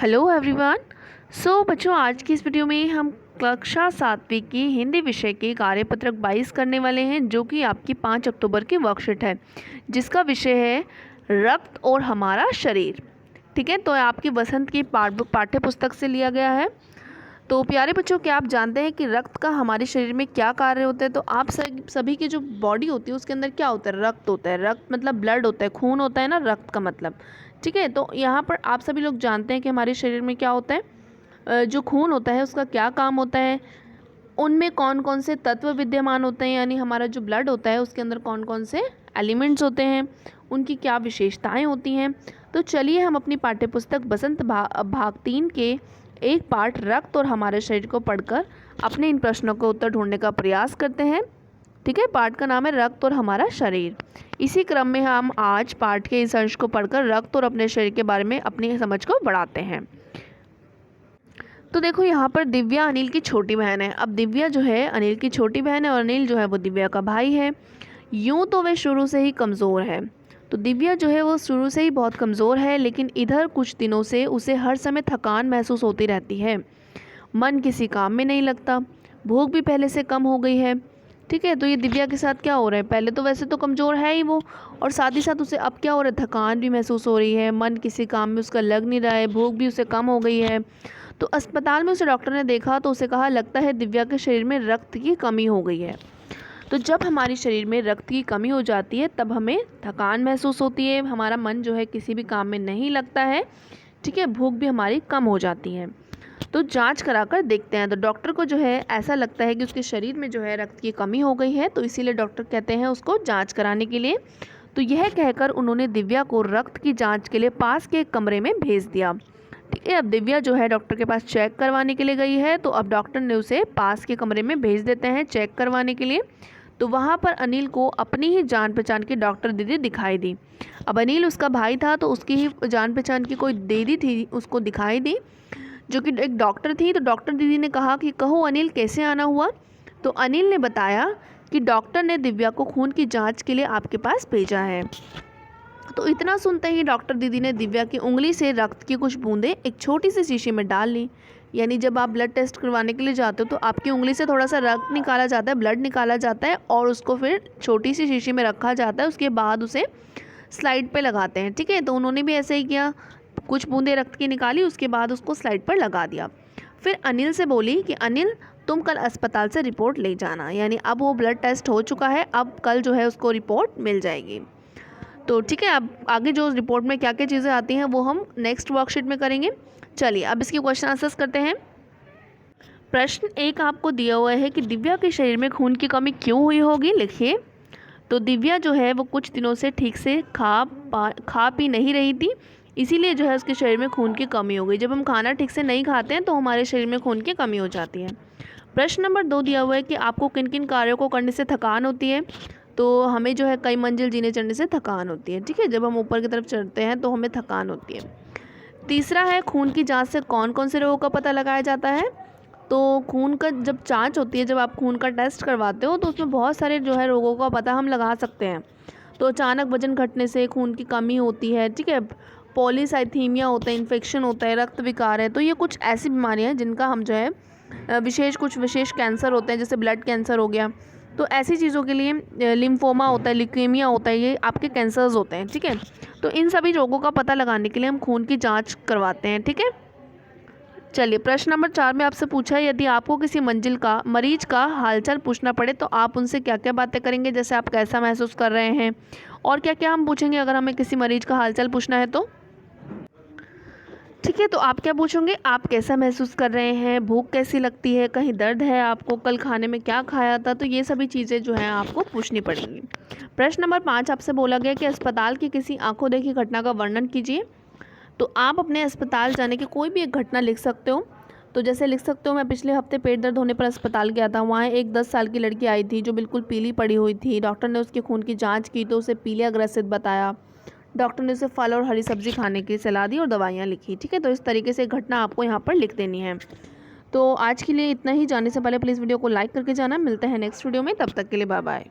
Hello everyone. बच्चों, आज की इस वीडियो में हम कक्षा 7वीं की हिंदी विषय के कार्यपत्रक 22 करने वाले हैं, जो कि आपकी 5 अक्टूबर की वर्कशीट है, जिसका विषय है रक्त और हमारा शरीर। ठीक है, तो आपकी वसंत की पाठ्य पुस्तक से लिया गया है। तो प्यारे बच्चों, क्या आप जानते हैं कि रक्त का हमारे शरीर में क्या कार्य होता है? तो आप सभी की जो बॉडी होती है उसके अंदर क्या होता है? रक्त होता है। रक्त मतलब ब्लड होता है, खून होता है ना, रक्त का मतलब। ठीक है, तो यहाँ पर आप सभी लोग जानते हैं कि हमारे शरीर में क्या होता है, जो खून होता है उसका क्या काम होता है, उनमें कौन कौन से तत्व विद्यमान होते हैं, यानी हमारा जो ब्लड होता है उसके अंदर कौन कौन से एलिमेंट्स होते हैं, उनकी क्या विशेषताएं होती हैं। तो चलिए हम अपनी पाठ्यपुस्तक बसंत भाग 3 के एक पाठ रक्त और हमारे शरीर को पढ़कर अपने इन प्रश्नों का उत्तर ढूंढने का प्रयास करते हैं। ठीक है, पाठ का नाम है रक्त और हमारा शरीर। इसी क्रम में हम आज पाठ के इस अंश को पढ़कर रक्त और अपने शरीर के बारे में अपनी समझ को बढ़ाते हैं। तो देखो, यहाँ पर दिव्या अनिल की छोटी बहन है। अब दिव्या जो है अनिल की छोटी बहन है और अनिल जो है वो दिव्या का भाई है। यूँ तो वे शुरू से ही कमज़ोर है। तो दिव्या जो है वो शुरू से ही बहुत कमज़ोर है, लेकिन इधर कुछ दिनों से उसे हर समय थकान महसूस होती रहती है। मन किसी काम में नहीं लगता, भूख भी पहले से कम हो गई है। ठीक है, तो ये दिव्या के साथ क्या हो रहा है? पहले तो वैसे तो कमज़ोर है ही वो, और साथ ही साथ उसे अब क्या हो रहा है? थकान भी महसूस हो रही है, मन किसी काम में उसका लग नहीं रहा है, भूख भी उसे कम हो गई है। तो अस्पताल में उसे डॉक्टर ने देखा तो उसे कहा, लगता है दिव्या के शरीर में रक्त की कमी हो गई है। तो जब हमारे शरीर में रक्त की कमी हो जाती है तब हमें थकान महसूस होती है, हमारा मन जो है किसी भी काम में नहीं लगता है। ठीक है, भूख भी हमारी कम हो जाती है। तो जांच कराकर देखते हैं। तो डॉक्टर को जो है ऐसा लगता है कि उसके शरीर में जो है रक्त की कमी हो गई है, तो इसीलिए डॉक्टर कहते हैं उसको जांच कराने के लिए। तो यह कहकर उन्होंने दिव्या को रक्त की जांच के लिए पास के एक कमरे में भेज दिया। ठीक है, अब दिव्या जो है डॉक्टर के पास चेक करवाने के लिए गई है, तो अब डॉक्टर ने उसे पास के कमरे में भेज देते हैं चेक करवाने के लिए। तो वहाँ पर अनिल को अपनी ही जान पहचान की डॉक्टर दीदी दिखाई दी। अब अनिल उसका भाई था, तो उसकी ही जान पहचान की कोई दीदी थी उसको दिखाई दी, जो कि एक डॉक्टर थी। तो डॉक्टर दीदी ने कहा कि कहो अनिल, कैसे आना हुआ? तो अनिल ने बताया कि डॉक्टर ने दिव्या को खून की जांच के लिए आपके पास भेजा है। तो इतना सुनते ही डॉक्टर दीदी ने दिव्या की उंगली से रक्त की कुछ बूंदें एक छोटी सी शीशी में डाल ली। यानी जब आप ब्लड टेस्ट करवाने के लिए जाते हो तो आपकी उंगली से थोड़ा सा रक्त निकाला जाता है, ब्लड निकाला जाता है, और उसको फिर छोटी सी शीशी में रखा जाता है। उसके बाद उसे स्लाइड पे लगाते हैं। ठीक है, तो उन्होंने भी ऐसे ही किया, कुछ बूंदें रक्त की निकाली, उसके बाद उसको स्लाइड पर लगा दिया। फिर अनिल से बोली कि अनिल, तुम कल अस्पताल से रिपोर्ट ले जाना। यानी अब वो ब्लड टेस्ट हो चुका है, अब कल जो है उसको रिपोर्ट मिल जाएगी। तो ठीक है, अब आगे जो रिपोर्ट में क्या क्या चीज़ें आती हैं वो हम नेक्स्ट वर्कशीट में करेंगे। चलिए अब इसके क्वेश्चन आंसर्स करते हैं। प्रश्न 1 आपको दिया हुआ है कि दिव्या के शरीर में खून की कमी क्यों हुई होगी, लिखिए। तो दिव्या जो है वो कुछ दिनों से ठीक से खा पी नहीं रही थी, इसीलिए जो है उसके शरीर में खून की कमी हो गई। जब हम खाना ठीक से नहीं खाते हैं तो हमारे शरीर में खून की कमी हो जाती है। प्रश्न नंबर 2 दिया हुआ है कि आपको किन किन कार्यों को करने से थकान होती है। तो हमें जो है कई मंजिल जीने चढ़ने से थकान होती है। ठीक है, जब हम ऊपर की तरफ चढ़ते हैं तो हमें थकान होती है। तीसरा है, खून की जांच से कौन कौन से रोगों का पता लगाया जाता है। तो खून का जब जांच होती है, जब आप खून का टेस्ट करवाते हो तो उसमें बहुत सारे जो है रोगों का पता हम लगा सकते हैं। तो अचानक वजन घटने से खून की कमी होती है। ठीक है, पॉलीसाइथीमिया होता है, इन्फेक्शन होता है, रक्त विकार है। तो ये कुछ ऐसी बीमारियाँ हैं जिनका हम जो है कुछ विशेष कैंसर होते हैं, जैसे ब्लड कैंसर हो गया। तो ऐसी चीज़ों के लिए लिम्फोमा होता है, ल्यूकेमिया होता है, ये आपके कैंसर्स होते हैं। ठीक है, तो इन सभी रोगों का पता लगाने के लिए हम खून की जांच करवाते हैं। ठीक है, चलिए प्रश्न नंबर 4 में आपसे पूछा है, यदि आपको किसी मरीज का हालचाल पूछना पड़े तो आप उनसे क्या क्या बातें करेंगे, जैसे आप कैसा महसूस कर रहे हैं, और क्या क्या हम पूछेंगे अगर हमें किसी मरीज का हालचाल पूछना है तो। ठीक है, तो आप क्या पूछोगे? आप कैसा महसूस कर रहे हैं, भूख कैसी लगती है, कहीं दर्द है आपको, कल खाने में क्या खाया था। तो ये सभी चीज़ें जो हैं आपको पूछनी पड़ेंगी। प्रश्न नंबर 5 आपसे बोला गया कि अस्पताल की किसी आंखों देखी घटना का वर्णन कीजिए। तो आप अपने अस्पताल जाने की कोई भी एक घटना लिख सकते हो। तो जैसे लिख सकते हो, मैं पिछले हफ्ते पेट दर्द होने पर अस्पताल गया था, वहाँ एक 10 साल की लड़की आई थी जो बिल्कुल पीली पड़ी हुई थी। डॉक्टर ने उसके खून की जाँच की तो उसे पीलिया ग्रसित बताया। डॉक्टर ने उसे फल और हरी सब्जी खाने की सलाह दी और दवाइयाँ लिखी। ठीक है, तो इस तरीके से घटना आपको यहाँ पर लिख देनी है। तो आज के लिए इतना ही। जाने से पहले प्लीज़ वीडियो को लाइक करके जाना। मिलते हैं नेक्स्ट वीडियो में, तब तक के लिए बाय बाय।